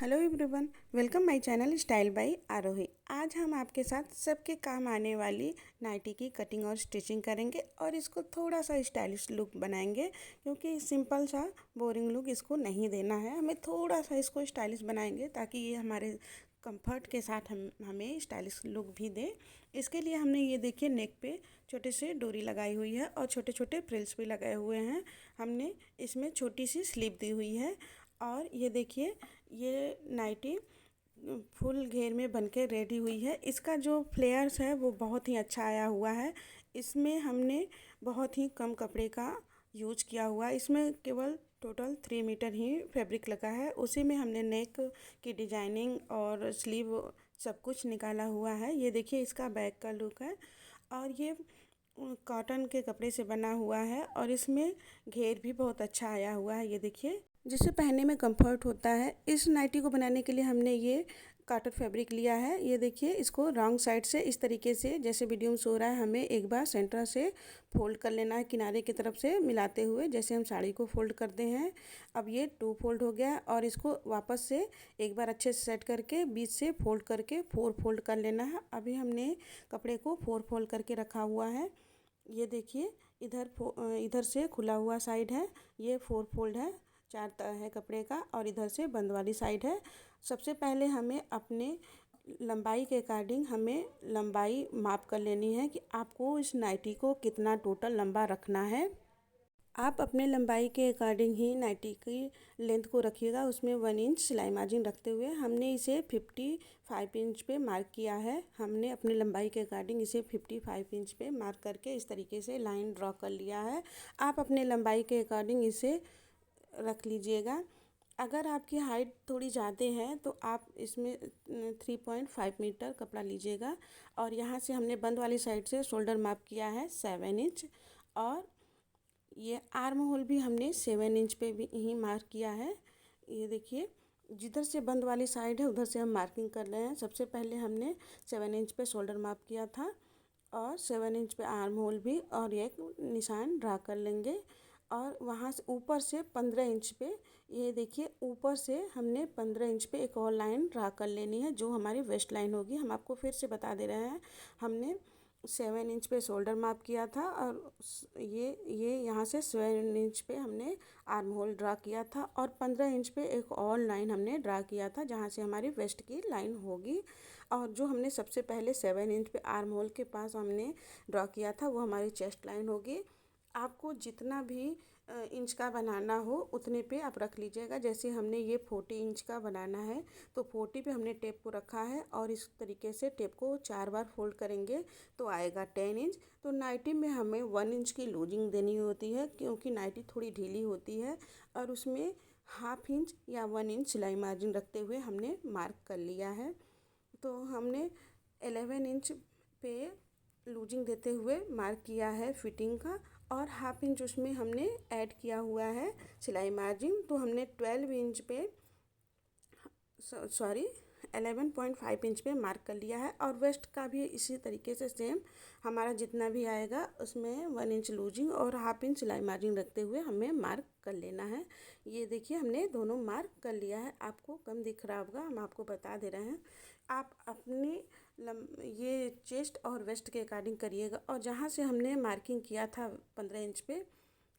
Hello everyone, welcome my channel style by Aarohi. आज हम आपके साथ सबके काम आने वाली नाइटी की कटिंग और स्टिचिंग करेंगे और इसको थोड़ा सा स्टाइलिश लुक बनाएंगे, क्योंकि सिंपल सा बोरिंग लुक इसको नहीं देना है। हमें थोड़ा सा इसको स्टाइलिश बनाएंगे ताकि ये हमारे कंफर्ट के साथ हमें स्टाइलिश लुक भी दे। इसके लिए हमने ये देखिए नेक पे छोटे से डोरी लगाई हुई है और छोटे छोटे फ्रिल्स भी लगाए हुए हैं। हमने इसमें छोटी सी स्लीव दी हुई है और ये देखिए ये नाइटी फुल घेर में बनके रेडी हुई है। इसका जो फ्लेयर्स है वो बहुत ही अच्छा आया हुआ है। इसमें हमने बहुत ही कम कपड़े का यूज किया हुआ है। इसमें केवल टोटल 3 मीटर ही फैब्रिक लगा है, उसी में हमने नेक की डिजाइनिंग और स्लीव सब कुछ निकाला हुआ है। ये देखिए इसका बैक का लुक है और ये कॉटन के कपड़े से बना हुआ है और इसमें घेर भी बहुत अच्छा आया हुआ है। ये देखिए जिससे पहनने में कंफर्ट होता है। इस नाइटी को बनाने के लिए हमने ये कॉटन फैब्रिक लिया है। ये देखिए इसको रॉन्ग साइड से इस तरीके से जैसे वीडियो में सो रहा है, हमें एक बार सेंटर से फोल्ड कर लेना है, किनारे की तरफ से मिलाते हुए जैसे हम साड़ी को फोल्ड करते हैं। अब ये 2 फोल्ड हो गया और इसको वापस से एक बार अच्छे से सेट करके बीच से फोल्ड करके 4 फोल्ड कर लेना है। अभी हमने कपड़े को 4 फोल्ड करके रखा हुआ है। ये देखिए इधर से खुला हुआ साइड है, ये 4 फोल्ड है, 4 तह है कपड़े का और इधर से बंद वाली साइड है। सबसे पहले हमें अपने लंबाई के अकॉर्डिंग हमें लंबाई माप कर लेनी है कि आपको इस नाइटी को कितना टोटल लंबा रखना है। आप अपने लंबाई के अकॉर्डिंग ही नाइटी की लेंथ को रखिएगा। उसमें 1 इंच सिलाई मार्जिन रखते हुए हमने इसे 55 इंच पे मार्क किया है। हमने अपनी लंबाई के अकॉर्डिंग इसे 55 इंच पे मार्क करके इस तरीके से लाइन ड्रॉ कर लिया है। आप अपने लंबाई के अकॉर्डिंग इसे रख लीजिएगा। अगर आपकी हाइट थोड़ी ज़्यादा है तो आप इसमें 3.5 मीटर कपड़ा लीजिएगा और यहाँ से हमने बंद वाली साइड से शोल्डर माप किया है 7 इंच और ये आर्म होल भी हमने 7 इंच पे भी ही मार्क किया है। ये देखिए जिधर से बंद वाली साइड है उधर से हम मार्किंग कर रहे हैं। सबसे पहले हमने 7 इंच पे शोल्डर माप किया था और 7 इंच पे आर्म होल भी और एक निशान ड्रा कर लेंगे और वहाँ से ऊपर से 15 इंच पे ये देखिए ऊपर से हमने 15 इंच पे एक और लाइन ड्रा कर लेनी है जो हमारी वेस्ट लाइन होगी। हम आपको फिर से बता दे रहे हैं, हमने 7 इंच पे शोल्डर माप किया था और ये यहाँ से 7 इंच पे हमने आर्म होल ड्रा किया था और 15 इंच पे एक और लाइन हमने ड्रा किया था जहाँ से हमारी वेस्ट की लाइन होगी। और जो हमने सबसे पहले 7 इंच पे आर्म होल के पास हमने ड्रा किया था वो हमारी चेस्ट लाइन होगी। आपको जितना भी इंच का बनाना हो उतने पे आप रख लीजिएगा। जैसे हमने ये 40 इंच का बनाना है तो 40 पे हमने टेप को रखा है और इस तरीके से टेप को 4 बार फोल्ड करेंगे तो आएगा 10 इंच। तो नाइटी में हमें 1 इंच की लूजिंग देनी होती है क्योंकि नाइटी थोड़ी ढीली होती है और उसमें 1/2 इंच या 1 इंच सिलाई मार्जिन रखते हुए हमने मार्क कर लिया है। तो हमने 11 इंच पे लूजिंग देते हुए मार्क किया है फिटिंग का और 1/2 इंच उसमें हमने ऐड किया हुआ है सिलाई मार्जिन। तो हमने 12 इंच पे 11.5 इंच पे मार्क कर लिया है और वेस्ट का भी इसी तरीके से सेम हमारा जितना भी आएगा उसमें 1 इंच लूजिंग और 1/2 इंच सिलाई मार्जिन रखते हुए हमें मार्क कर लेना है। ये देखिए हमने दोनों मार्क कर लिया है। आपको कम दिख रहा होगा, हम आपको बता दे रहे हैं। आप अपनी ये चेस्ट और वेस्ट के अकॉर्डिंग करिएगा और जहाँ से हमने मार्किंग किया था 15 इंच पे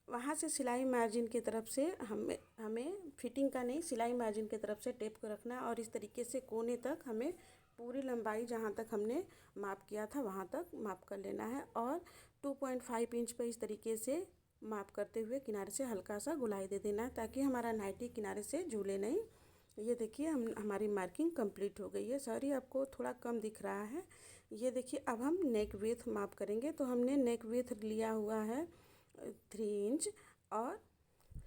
वहाँ से सिलाई मार्जिन की तरफ से हमें फिटिंग का नहीं, सिलाई मार्जिन की तरफ से टेप को रखना है और इस तरीके से कोने तक हमें पूरी लंबाई जहाँ तक हमने माप किया था वहाँ तक माप कर लेना है और 2.5 इंच पे इस तरीके से माप करते हुए किनारे से हल्का सा गुलाई दे देना है ताकि हमारा नाइटी किनारे से झूले नहीं। ये देखिए हमारी मार्किंग कंप्लीट हो गई है। सॉरी आपको थोड़ा कम दिख रहा है। ये देखिए अब हम नेक विड्थ माप करेंगे। तो हमने नेक विड्थ लिया हुआ है 3 इंच और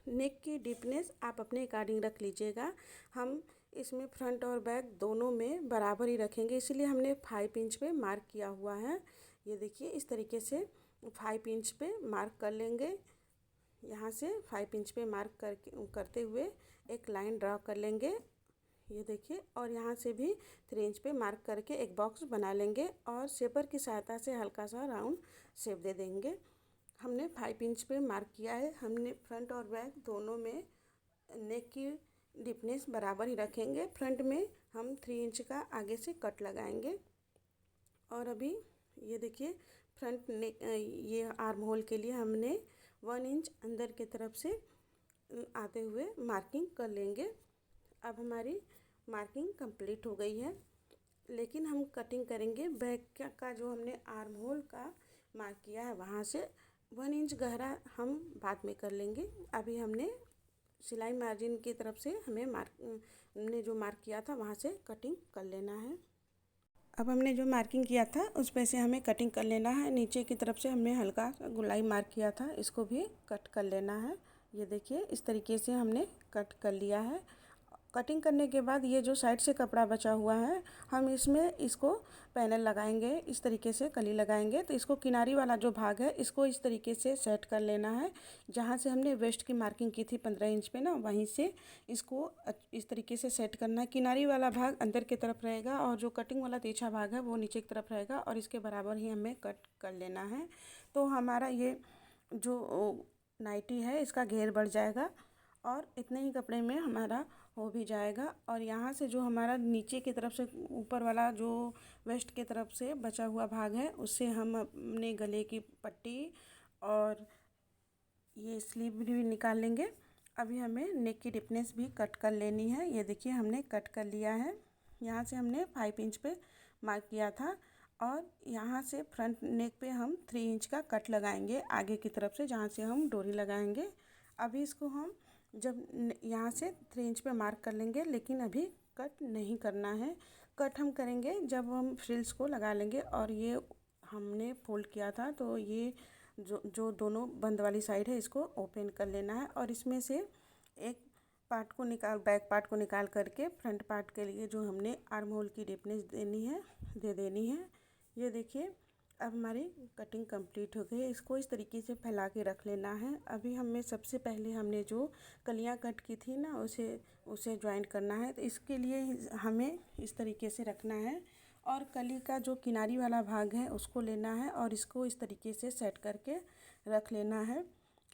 नेक की डीपनेस आप अपने अकॉर्डिंग रख लीजिएगा। हम इसमें फ्रंट और बैक दोनों में बराबर ही रखेंगे, इसलिए हमने 5 इंच पे मार्क किया हुआ है। ये देखिए इस तरीके से 5 इंच पे मार्क कर लेंगे। यहाँ से 5 इंच पे मार्क करते हुए एक लाइन ड्रा कर लेंगे। ये देखिए और यहाँ से भी 3 इंच पे मार्क करके एक बॉक्स बना लेंगे और शेपर की सहायता से हल्का सा राउंड शेप दे देंगे। हमने 5 इंच पे मार्क किया है। हमने फ्रंट और बैक दोनों में नेक की डीपनेस बराबर ही रखेंगे। फ्रंट में हम 3 इंच का आगे से कट लगाएंगे। और अभी ये देखिए फ्रंट नेक, ये आर्म होल के लिए हमने 1 इंच अंदर की तरफ से आते हुए मार्किंग कर लेंगे। अब हमारी मार्किंग कंप्लीट हो गई है, लेकिन हम कटिंग करेंगे बैक का जो हमने आर्म होल का मार्क किया है वहाँ से 1 इंच गहरा हम बाद में कर लेंगे। अभी हमने सिलाई मार्जिन की तरफ से हमने जो मार्क किया था वहाँ से कटिंग कर लेना है। अब हमने जो मार्किंग किया था उस पे से हमें कटिंग कर लेना है। नीचे की तरफ से हमने हल्का गोलाई मार्क किया था, इसको भी कट कर लेना है। ये देखिए इस तरीके से हमने कट कर लिया है। कटिंग करने के बाद ये जो साइड से कपड़ा बचा हुआ है हम इसमें इसको पैनल लगाएंगे, इस तरीके से कली लगाएंगे। तो इसको किनारी वाला जो भाग है इसको इस तरीके से सेट कर लेना है। जहाँ से हमने वेस्ट की मार्किंग की थी 15 इंच पे ना, वहीं से इसको इस तरीके से सेट करना है। किनारी वाला भाग अंदर की तरफ रहेगा और जो कटिंग वाला तिरछा भाग है वो नीचे की तरफ रहेगा और इसके बराबर ही हमें कट कर लेना है। तो हमारा ये जो नाइटी है इसका घेर बढ़ जाएगा और इतने ही कपड़े में हमारा हो भी जाएगा। और यहाँ से जो हमारा नीचे की तरफ से ऊपर वाला जो वेस्ट की तरफ से बचा हुआ भाग है उससे हम अपने गले की पट्टी और ये स्लीव भी निकाल लेंगे। अभी हमें नेक की डिपनेस भी कट कर लेनी है। ये देखिए हमने कट कर लिया है। यहाँ से हमने 5 इंच पे मार्क किया था और यहाँ से फ्रंट नेक पे हम 3 इंच का कट लगाएंगे आगे की तरफ से, जहाँ से हम डोरी लगाएंगे। अभी इसको हम जब यहाँ से 3 इंच पे मार्क कर लेंगे, लेकिन अभी कट नहीं करना है। कट हम करेंगे जब हम फ्रिल्स को लगा लेंगे। और ये हमने फोल्ड किया था तो ये जो दोनों बंद वाली साइड है इसको ओपन कर लेना है और इसमें से एक पार्ट को बैक पार्ट को निकाल करके फ्रंट पार्ट के लिए जो हमने आर्म होल की डिपनेस दे देनी है। ये देखिए अब हमारी कटिंग कंप्लीट हो गई है। इसको इस तरीके से फैला के रख लेना है। अभी हमें सबसे पहले हमने जो कलियाँ कट की थी ना उसे ज्वाइंट करना है। तो इसके लिए हमें इस तरीके से रखना है और कली का जो किनारी वाला भाग है उसको लेना है और इसको इस तरीके से सेट करके रख लेना है।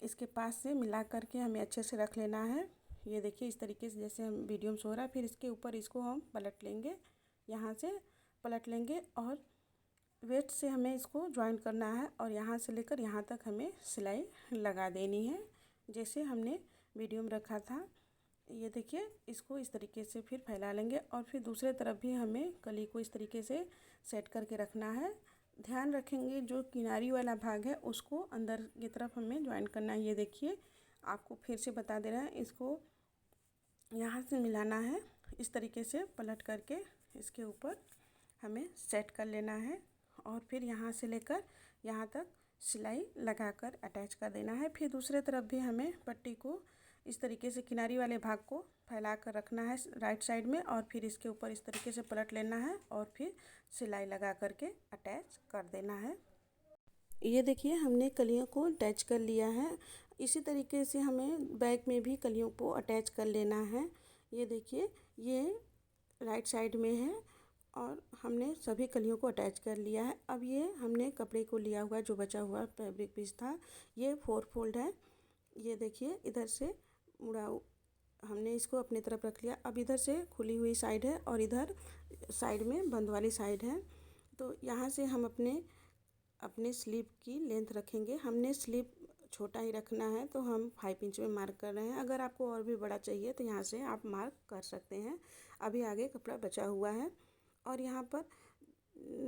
इसके पास से मिला करके हमें अच्छे से रख लेना है। ये देखिए इस तरीके से जैसे हम वीडियो में सो रहा है। फिर इसके ऊपर इसको हम पलट लेंगे, यहाँ से पलट लेंगे और वेस्ट से हमें इसको ज्वाइंट करना है और यहाँ से लेकर यहाँ तक हमें सिलाई लगा देनी है जैसे हमने वीडियो में रखा था। ये देखिए इसको इस तरीके से फिर फैला लेंगे और फिर दूसरे तरफ भी हमें कली को इस तरीके से सेट करके रखना है। ध्यान रखेंगे जो किनारी वाला भाग है उसको अंदर की तरफ हमें ज्वाइन करना है। ये देखिए आपको फिर से बता दे रहा है, इसको यहाँ से मिलाना है, इस तरीके से पलट करके इसके ऊपर हमें सेट कर लेना है और फिर यहाँ से लेकर यहाँ तक सिलाई लगाकर अटैच कर देना है। फिर दूसरे तरफ भी हमें पट्टी को इस तरीके से किनारी वाले भाग को फैला कर रखना है राइट साइड में और फिर इसके ऊपर इस तरीके से पलट लेना है और फिर सिलाई लगा करके अटैच कर देना है। ये देखिए हमने कलियों को अटैच कर लिया है। इसी तरीके से हमें बैक में भी कलियों को अटैच कर लेना है। ये देखिए ये राइट साइड में है और हमने सभी कलियों को अटैच कर लिया है। अब ये हमने कपड़े को लिया हुआ जो बचा हुआ फैब्रिक पीस था ये 4 फोल्ड है। ये देखिए इधर से मुड़ा हमने इसको अपनी तरफ रख लिया। अब इधर से खुली हुई साइड है और इधर साइड में बंद वाली साइड है। तो यहाँ से हम अपने स्लीव की लेंथ रखेंगे। हमने स्लीव छोटा ही रखना है तो हम 5 इंच में मार्क कर रहे हैं। अगर आपको और भी बड़ा चाहिए तो यहाँ से आप मार्क कर सकते हैं। अभी आगे कपड़ा बचा हुआ है और यहाँ पर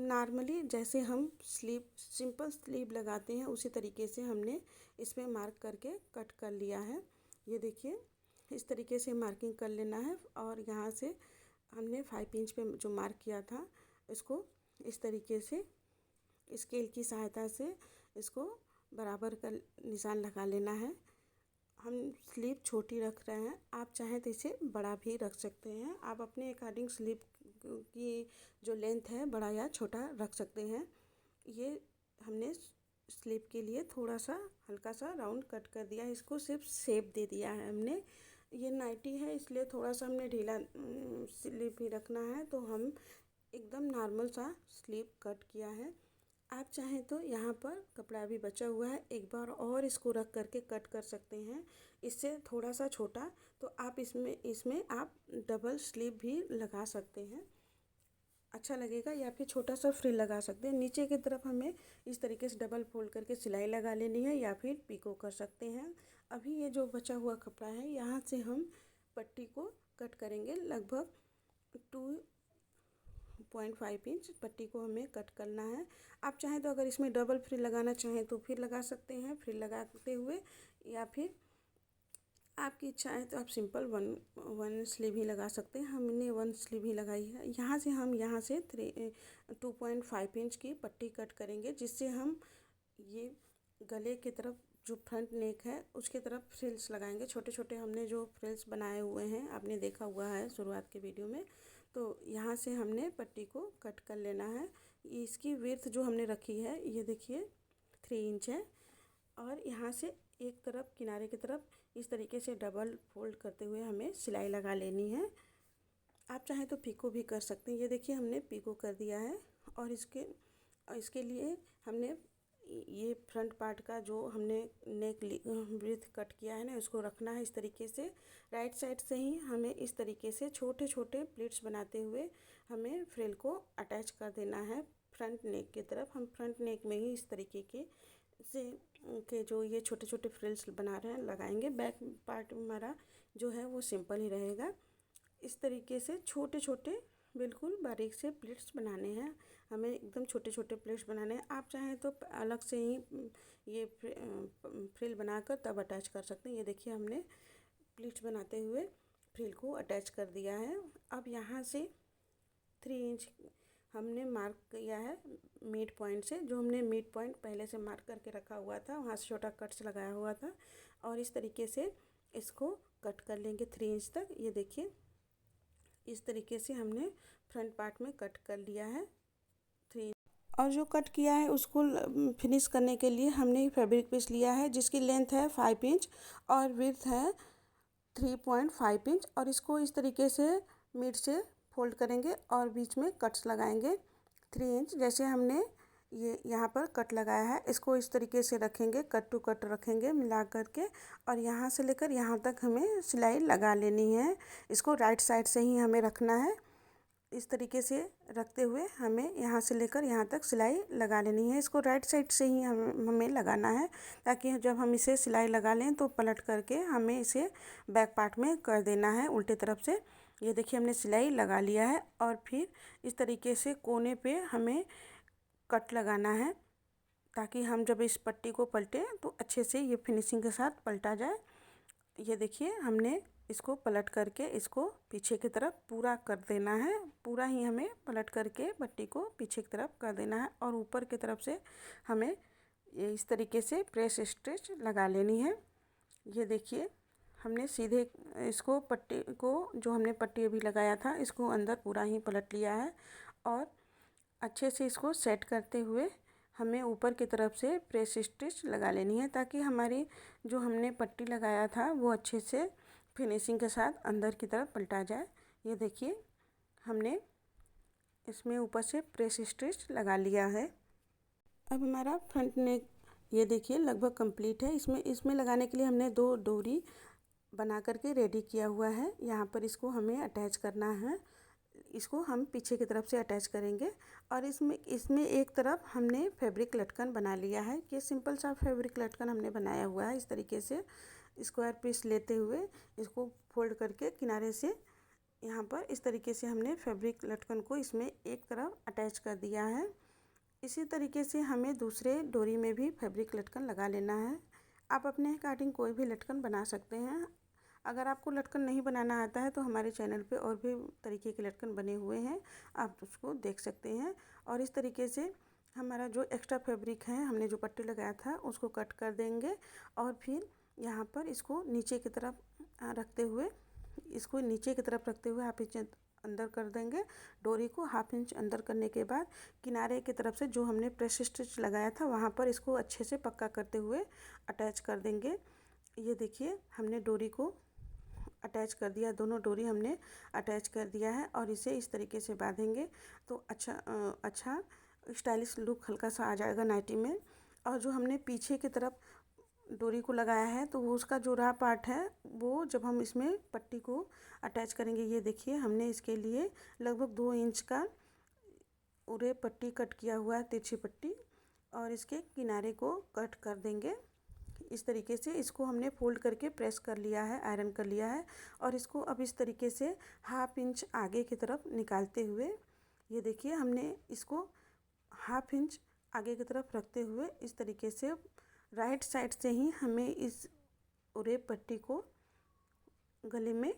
नॉर्मली जैसे हम सिंपल स्लीव लगाते हैं उसी तरीके से हमने इसमें मार्क करके कट कर लिया है। ये देखिए इस तरीके से मार्किंग कर लेना है और यहाँ से हमने 5 इंच पे जो मार्क किया था इसको इस तरीके से स्केल की सहायता से इसको बराबर का निशान लगा लेना है। हम स्लीव छोटी रख रहे हैं, आप चाहें तो इसे बड़ा भी रख सकते हैं। आप अपने अकॉर्डिंग स्लीव की जो लेंथ है बड़ा या छोटा रख सकते हैं। ये हमने स्लीव के लिए थोड़ा सा हल्का सा राउंड कट कर दिया है, इसको सिर्फ शेप दे दिया है हमने। ये नाइटी है इसलिए थोड़ा सा हमने ढीला स्लीव भी रखना है तो हम एकदम नॉर्मल सा स्लीव कट किया है। आप चाहें तो यहाँ पर कपड़ा भी बचा हुआ है, एक बार और इसको रख करके कट कर सकते हैं। इससे थोड़ा सा छोटा तो आप इसमें इसमें आप डबल स्लीव भी लगा सकते हैं, अच्छा लगेगा, या फिर छोटा सा फ्रिल लगा सकते हैं। नीचे की तरफ हमें इस तरीके से डबल फोल्ड करके सिलाई लगा लेनी है या फिर पिको कर सकते हैं। अभी ये जो बचा हुआ कपड़ा है, यहाँ से हम पट्टी को कट करेंगे। लगभग 2.5 इंच पट्टी को हमें कट करना है। आप चाहें तो अगर इसमें डबल फ्रिल लगाना चाहें तो फिर लगा सकते हैं, फ्रिल लगाते हुए, या फिर आपकी इच्छा है तो आप सिंपल वन वन स्लीव ही लगा सकते हैं। हमने वन स्लीव ही लगाई है। यहाँ से हम यहाँ से 2.5 इंच की पट्टी कट करेंगे, जिससे हम ये गले की तरफ जो फ्रंट नेक है उसके तरफ फ्रिल्स लगाएंगे। छोटे छोटे हमने जो फ्रिल्स बनाए हुए हैं आपने देखा हुआ है शुरुआत के वीडियो में। तो यहाँ से हमने पट्टी को कट कर लेना है। इसकी विड्थ जो हमने रखी है ये देखिए 3 इंच है, और यहाँ से एक तरफ किनारे की तरफ इस तरीके से डबल फोल्ड करते हुए हमें सिलाई लगा लेनी है। आप चाहें तो पिको भी कर सकते हैं। ये देखिए हमने पिको कर दिया है, और इसके लिए हमने ये फ्रंट पार्ट का जो हमने नेक ब्रीथ कट किया है ना, उसको रखना है इस तरीके से। राइट साइड से ही हमें इस तरीके से छोटे छोटे प्लीट्स बनाते हुए हमें फ्रिल को अटैच कर देना है फ्रंट नेक की तरफ। हम फ्रंट नेक में ही इस तरीके के जो ये छोटे छोटे फ्रिल्स बना रहे हैं लगाएंगे। बैक पार्ट हमारा जो है वो सिंपल ही रहेगा। इस तरीके से छोटे छोटे बिल्कुल बारीक से प्लेट्स बनाने हैं हमें, एकदम छोटे छोटे प्लेट्स बनाने हैं। आप चाहें तो अलग से ही ये फ्रिल बनाकर तब अटैच कर सकते हैं। ये देखिए हमने प्लेट्स बनाते हुए फ्रिल को अटैच कर दिया है। अब यहाँ से 3 इंच हमने मार्क किया है मिड पॉइंट से। जो हमने मिड पॉइंट पहले से मार्क करके रखा हुआ था, वहाँ से छोटा कट्स लगाया हुआ था, और इस तरीके से इसको कट कर लेंगे 3 इंच तक। ये देखिए इस तरीके से हमने फ्रंट पार्ट में कट कर लिया है 3। और जो कट किया है उसको फिनिश करने के लिए हमने फैब्रिक पीस लिया है, जिसकी लेंथ है 5 इंच और विड्थ है 3.5 इंच, और इसको इस तरीके से मिड से फोल्ड करेंगे और बीच में कट्स लगाएंगे 3 इंच। जैसे हमने ये यहाँ पर कट लगाया है, इसको इस तरीके से रखेंगे, कट टू कट रखेंगे मिला करके, और यहाँ से लेकर यहाँ तक हमें सिलाई लगा लेनी है। इसको राइट साइड से ही हमें रखना है। इस तरीके से रखते हुए हमें यहाँ से लेकर यहाँ तक सिलाई लगा लेनी है। इसको राइट साइड से ही हमें लगाना है, ताकि जब हम इसे सिलाई लगा लें तो पलट करके हमें इसे बैक पार्ट में कर देना है उल्टे तरफ से। ये देखिए हमने सिलाई लगा लिया है, और फिर इस तरीके से कोने पे हमें कट लगाना है, ताकि हम जब इस पट्टी को पलटें तो अच्छे से ये फिनिशिंग के साथ पलटा जाए। ये देखिए हमने इसको पलट करके इसको पीछे की तरफ पूरा कर देना है। पूरा ही हमें पलट करके पट्टी को पीछे की तरफ कर देना है, और ऊपर की तरफ से हमें ये इस तरीके से प्रेस स्टिच लगा लेनी है। ये देखिए हमने सीधे इसको पट्टी को, जो हमने पट्टी अभी लगाया था, इसको अंदर पूरा ही पलट लिया है, और अच्छे से इसको सेट करते हुए हमें ऊपर की तरफ से प्रेस स्टिच लगा लेनी है, ताकि हमारी जो हमने पट्टी लगाया था वो अच्छे से फिनिशिंग के साथ अंदर की तरफ पलटा जाए। ये देखिए हमने इसमें ऊपर से प्रेस स्टिच लगा लिया है। अब हमारा फ्रंट नेक ये देखिए लगभग कंप्लीट है। इसमें लगाने के लिए हमने 2 डोरी बना करके रेडी किया हुआ है। यहाँ पर इसको हमें अटैच करना है। इसको हम पीछे की तरफ से अटैच करेंगे, और इसमें एक तरफ हमने फैब्रिक लटकन बना लिया है। ये सिंपल सा फैब्रिक लटकन हमने बनाया हुआ है। इस तरीके से स्क्वायर पीस लेते हुए इसको फोल्ड करके किनारे से यहाँ पर इस तरीके से हमने फैब्रिक लटकन को इसमें एक तरफ अटैच कर दिया है। इसी तरीके से हमें दूसरे डोरी में भी फैब्रिक लटकन लगा लेना है। आप अपने अकॉर्डिंग कोई भी लटकन बना सकते हैं। अगर आपको लटकन नहीं बनाना आता है तो हमारे चैनल पे और भी तरीके के लटकन बने हुए हैं, आप उसको देख सकते हैं। और इस तरीके से हमारा जो एक्स्ट्रा फैब्रिक है, हमने जो पट्टी लगाया था उसको कट कर देंगे, और फिर यहाँ पर इसको नीचे की तरफ रखते हुए हाफ इंच अंदर कर देंगे। डोरी को हाफ इंच अंदर करने के बाद किनारे की तरफ से जो हमने प्रेस स्टिच लगाया था वहाँ पर इसको अच्छे से पक्का करते हुए अटैच कर देंगे। ये देखिए हमने डोरी को अटैच कर दिया, दोनों डोरी हमने अटैच कर दिया है, और इसे इस तरीके से बांधेंगे तो अच्छा स्टाइलिश लुक हल्का सा आ जाएगा नाइटी में। और जो हमने पीछे की तरफ डोरी को लगाया है तो वो उसका जो रहा पार्ट है वो जब हम इसमें पट्टी को अटैच करेंगे, ये देखिए हमने इसके लिए लगभग 2 इंच का उरे पट्टी कट किया हुआ है, तिरछी पट्टी, और इसके किनारे को कट कर देंगे इस तरीके से। इसको हमने फोल्ड करके प्रेस कर लिया है, आयरन कर लिया है, और इसको अब इस तरीके से 1/2 इंच आगे की तरफ निकालते हुए, ये देखिए हमने इसको 1/2 इंच आगे की तरफ रखते हुए इस तरीके से राइट साइड से ही हमें इस उरे पट्टी को गले में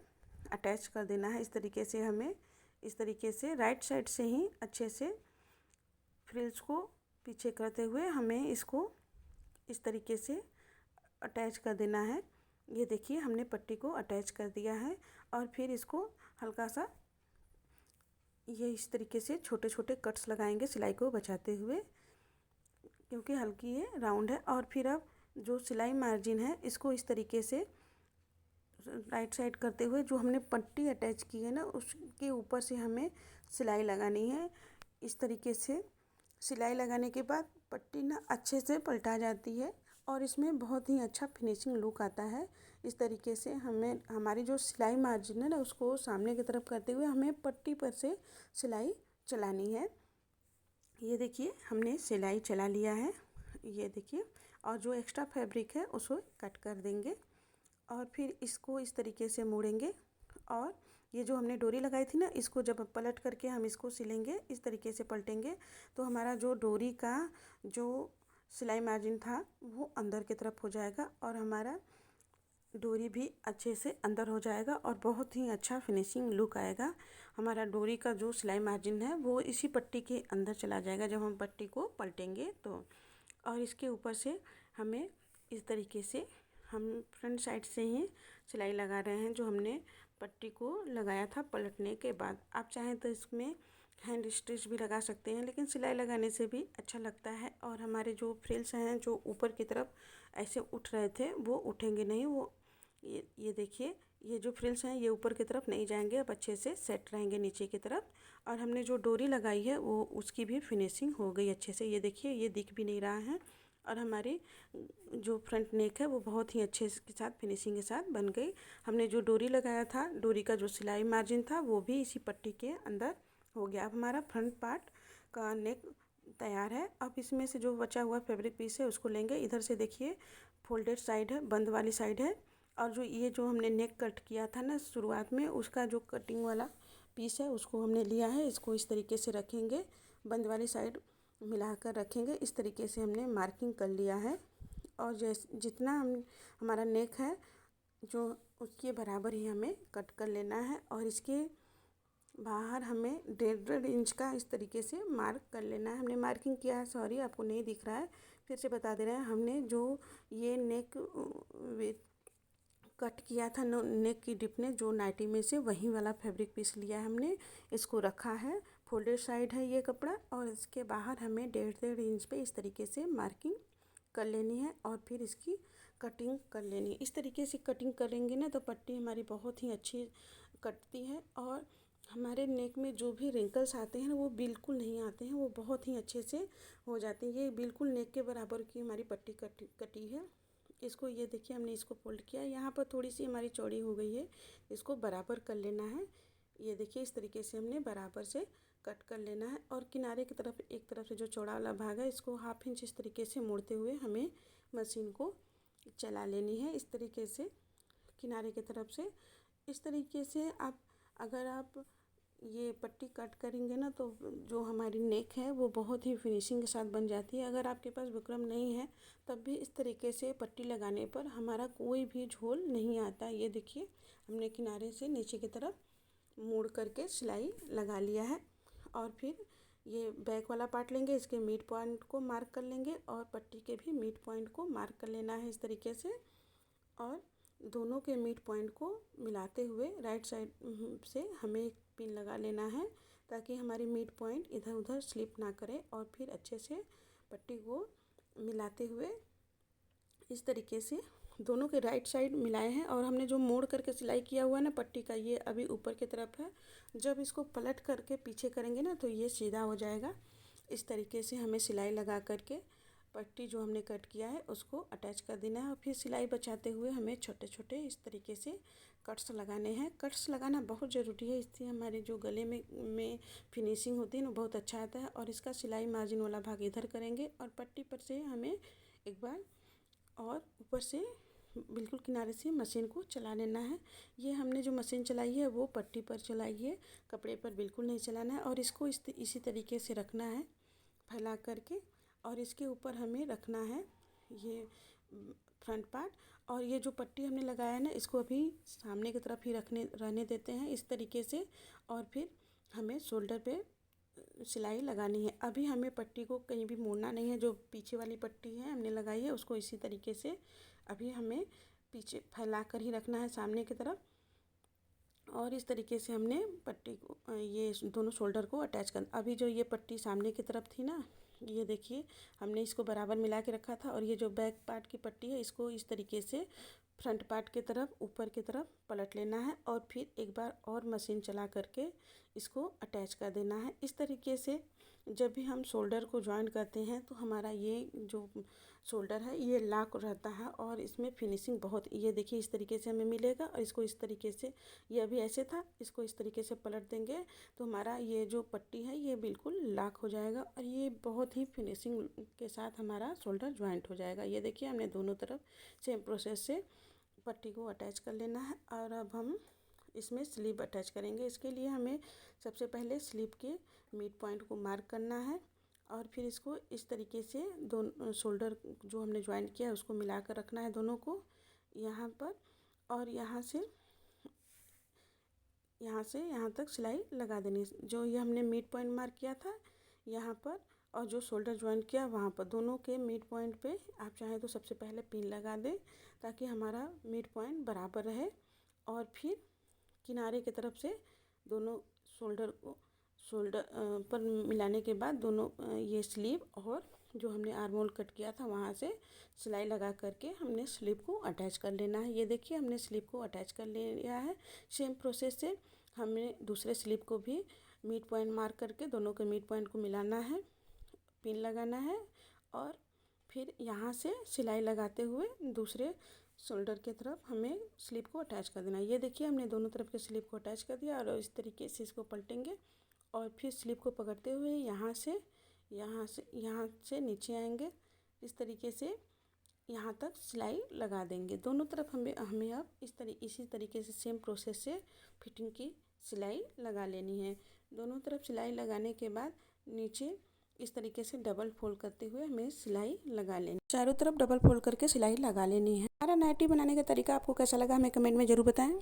अटैच कर देना है। इस तरीके से हमें इस तरीके से राइट साइड से ही अच्छे से फ्रिल्स को पीछे करते हुए हमें इसको इस तरीके से अटैच कर देना है। ये देखिए हमने पट्टी को अटैच कर दिया है, और फिर इसको हल्का सा ये इस तरीके से छोटे छोटे कट्स लगाएंगे सिलाई को बचाते हुए, क्योंकि हल्की ये राउंड है। और फिर अब जो सिलाई मार्जिन है इसको इस तरीके से राइट साइड करते हुए जो हमने पट्टी अटैच की है ना उसके ऊपर से हमें सिलाई लगानी है। इस तरीके से सिलाई लगाने के बाद पट्टी ना अच्छे से पलटा जाती है और इसमें बहुत ही अच्छा फिनिशिंग लुक आता है। इस तरीके से हमें हमारी जो सिलाई मार्जिन है ना उसको सामने की तरफ करते हुए हमें पट्टी पर से सिलाई चलानी है। ये देखिए हमने सिलाई चला लिया है, ये देखिए, और जो एक्स्ट्रा फैब्रिक है उसको कट कर देंगे और फिर इसको इस तरीके से मोड़ेंगे, और ये जो हमने डोरी लगाई थी ना इसको जब पलट करके हम इसको सिलेंगे, इस तरीके से पलटेंगे तो हमारा जो डोरी का जो सिलाई मार्जिन था वो अंदर की तरफ हो जाएगा और हमारा डोरी भी अच्छे से अंदर हो जाएगा और बहुत ही अच्छा फिनिशिंग लुक आएगा। हमारा डोरी का जो सिलाई मार्जिन है वो इसी पट्टी के अंदर चला जाएगा जब हम पट्टी को पलटेंगे तो। और इसके ऊपर से हमें इस तरीके से हम फ्रंट साइड से ही सिलाई लगा रहे हैं जो हमने पट्टी को लगाया था पलटने के बाद। आप चाहें तो इसमें हैंड स्टिच भी लगा सकते हैं, लेकिन सिलाई लगाने से भी अच्छा लगता है। और हमारे जो फ्रिल्स हैं जो ऊपर की तरफ ऐसे उठ रहे थे वो उठेंगे नहीं, वो ये देखिए ये जो फ्रिल्स हैं ये ऊपर की तरफ नहीं जाएंगे, अब अच्छे से सेट रहेंगे नीचे की तरफ। और हमने जो डोरी लगाई है वो उसकी भी फिनिशिंग हो गई अच्छे से, ये देखिए ये दिख भी नहीं रहा है। और हमारी जो फ्रंट नेक है वो बहुत ही अच्छे के साथ फिनिशिंग के साथ बन गई। हमने जो डोरी लगाया था, डोरी का जो सिलाई मार्जिन था वो भी इसी पट्टी के अंदर हो गया। अब हमारा फ्रंट पार्ट का नेक तैयार है। अब इसमें से जो बचा हुआ फैब्रिक पीस है उसको लेंगे। इधर से देखिए फोल्डेड साइड है, बंद वाली साइड है, और जो ये जो हमने नेक कट किया था ना शुरुआत में उसका जो कटिंग वाला पीस है उसको हमने लिया है। इसको इस तरीके से रखेंगे, बंद वाली साइड मिलाकर रखेंगे। इस तरीके से हमने मार्किंग कर लिया है, और जितना हमारा नेक है जो उसके बराबर ही हमें कट कर लेना है। और इसके बाहर हमें 1.5 इंच का इस तरीके से मार्क कर लेना है। हमने मार्किंग किया है, सॉरी आपको नहीं दिख रहा है, फिर से बता दे रहे हैं। हमने जो ये नेक कट किया था नेक की डिप ने जो नाइटी में से वही वाला फैब्रिक पीस लिया है हमने, इसको रखा है। फोल्डेड साइड है ये कपड़ा, और इसके बाहर हमें 1.5 इंच पे इस तरीके से मार्किंग कर लेनी है और फिर इसकी कटिंग कर लेनी है। इस तरीके से कटिंग करेंगे ना तो पट्टी हमारी बहुत ही अच्छी कटती है, और हमारे नेक में जो भी रिंकल्स आते हैं ना वो बिल्कुल नहीं आते हैं, वो बहुत ही अच्छे से हो जाते हैं। ये बिल्कुल नेक के बराबर की हमारी पट्टी कटी है। इसको ये देखिए हमने इसको फोल्ड किया, यहाँ पर थोड़ी सी हमारी चौड़ी हो गई है, इसको बराबर कर लेना है। ये देखिए इस तरीके से हमने बराबर से कट कर लेना है, और किनारे की तरफ एक तरफ से जो चौड़ा वाला भाग है इसको 1/2 इंच इस तरीके से मोड़ते हुए हमें मशीन को चला लेनी है। इस तरीके से किनारे की तरफ से इस तरीके से अगर आप ये पट्टी कट करेंगे ना तो जो हमारी नेक है वो बहुत ही फिनिशिंग के साथ बन जाती है। अगर आपके पास बुकरम नहीं है तब भी इस तरीके से पट्टी लगाने पर हमारा कोई भी झोल नहीं आता। ये देखिए हमने किनारे से नीचे की तरफ मोड़ करके सिलाई लगा लिया है, और फिर ये बैक वाला पार्ट लेंगे, इसके मिड पॉइंट को मार्क कर लेंगे और पट्टी के भी मिड पॉइंट को मार्क कर लेना है इस तरीके से। और दोनों के मिड पॉइंट को मिलाते हुए राइट साइड से हमें एक पिन लगा लेना है ताकि हमारी मिड पॉइंट इधर उधर स्लिप ना करे, और फिर अच्छे से पट्टी को मिलाते हुए इस तरीके से दोनों के राइट साइड मिलाए हैं। और हमने जो मोड़ करके सिलाई किया हुआ है ना पट्टी का, ये अभी ऊपर की तरफ है। जब इसको पलट करके पीछे करेंगे ना तो ये सीधा हो जाएगा। इस तरीके से हमें सिलाई लगा करके पट्टी जो हमने कट किया है उसको अटैच कर देना है और फिर सिलाई बचाते हुए हमें छोटे छोटे इस तरीके से कट्स लगाने हैं। कट्स लगाना बहुत ज़रूरी है, इससे हमारे जो गले में फिनिशिंग होती है ना बहुत अच्छा आता है। और इसका सिलाई मार्जिन वाला भाग इधर करेंगे और पट्टी पर से हमें एक बार और ऊपर से बिल्कुल किनारे से मशीन को चला लेना है। ये हमने जो मशीन चलाई है वो पट्टी पर चलाई है, कपड़े पर बिल्कुल नहीं चलाना है। और इसको इसी तरीके से रखना है फैला करके, और इसके ऊपर हमें रखना है ये फ्रंट पार्ट। और ये जो पट्टी हमने लगाया है ना इसको अभी सामने की तरफ ही रहने देते हैं इस तरीके से। और फिर हमें शोल्डर पे सिलाई लगानी है। अभी हमें पट्टी को कहीं भी मोड़ना नहीं है, जो पीछे वाली पट्टी है हमने लगाई है उसको इसी तरीके से अभी हमें पीछे फैला कर ही रखना है सामने की तरफ। और इस तरीके से हमने पट्टी को ये दोनों शोल्डर को अटैच कर। अभी जो ये पट्टी सामने की तरफ थी ना, ये देखिए हमने इसको बराबर मिला के रखा था। और ये जो बैक पार्ट की पट्टी है इसको इस तरीके से फ्रंट पार्ट की तरफ ऊपर की तरफ पलट लेना है और फिर एक बार और मशीन चला करके इसको अटैच कर देना है। इस तरीके से जब भी हम शोल्डर को जॉइन करते हैं तो हमारा ये जो शोल्डर है ये लॉक रहता है और इसमें फिनिशिंग बहुत, ये देखिए इस तरीके से हमें मिलेगा। और इसको इस तरीके से, ये अभी ऐसे था, इसको इस तरीके से पलट देंगे तो हमारा ये जो पट्टी है ये बिल्कुल लॉक हो जाएगा और ये बहुत ही फिनिशिंग के साथ हमारा शोल्डर जॉइंट हो जाएगा। ये देखिए हमने दोनों तरफ सेम प्रोसेस से पट्टी को अटैच कर लेना है। और अब हम इसमें स्लीव अटैच करेंगे। इसके लिए हमें सबसे पहले स्लीव के मिड पॉइंट को मार्क करना है और फिर इसको इस तरीके से दोनों शोल्डर जो हमने ज्वाइंट किया है उसको मिला कर रखना है दोनों को यहाँ पर। और यहाँ से यहाँ तक सिलाई लगा देनी है। जो ये हमने मिड पॉइंट मार्क किया था यहाँ पर और जो शोल्डर ज्वाइंट किया वहाँ पर, दोनों के मिड पॉइंट पे आप चाहें तो सबसे पहले पिन लगा दें ताकि हमारा मिड पॉइंट बराबर रहे। और फिर किनारे की तरफ से दोनों शोल्डर पर मिलाने के बाद दोनों ये स्लीव और जो हमने आर्म होल कट किया था वहाँ से सिलाई लगा करके हमने स्लीव को अटैच कर लेना है। ये देखिए हमने स्लीव को अटैच कर लिया है। सेम प्रोसेस से हमने दूसरे स्लीव को भी मिड पॉइंट मार्क करके दोनों के मिड पॉइंट को मिलाना है, पिन लगाना है और फिर यहाँ से सिलाई लगाते हुए दूसरे शोल्डर के तरफ हमें स्लीव को अटैच कर देना है। ये देखिए हमने दोनों तरफ के स्लीव को अटैच कर दिया और इस तरीके से इसको पलटेंगे और फिर स्लीव को पकड़ते हुए यहाँ से नीचे आएंगे। इस तरीके से यहाँ तक सिलाई लगा देंगे दोनों तरफ। हमें अब इसी तरीके से सेम प्रोसेस से फिटिंग की सिलाई लगा लेनी है। दोनों तरफ सिलाई लगाने के बाद नीचे इस तरीके से डबल फोल्ड करते हुए हमें सिलाई लगा लेनी, चारों तरफ डबल फोल्ड करके सिलाई लगा लेनी है। हमारा नाइटी बनाने का तरीका आपको कैसा लगा हमें कमेंट में ज़रूर बताएं।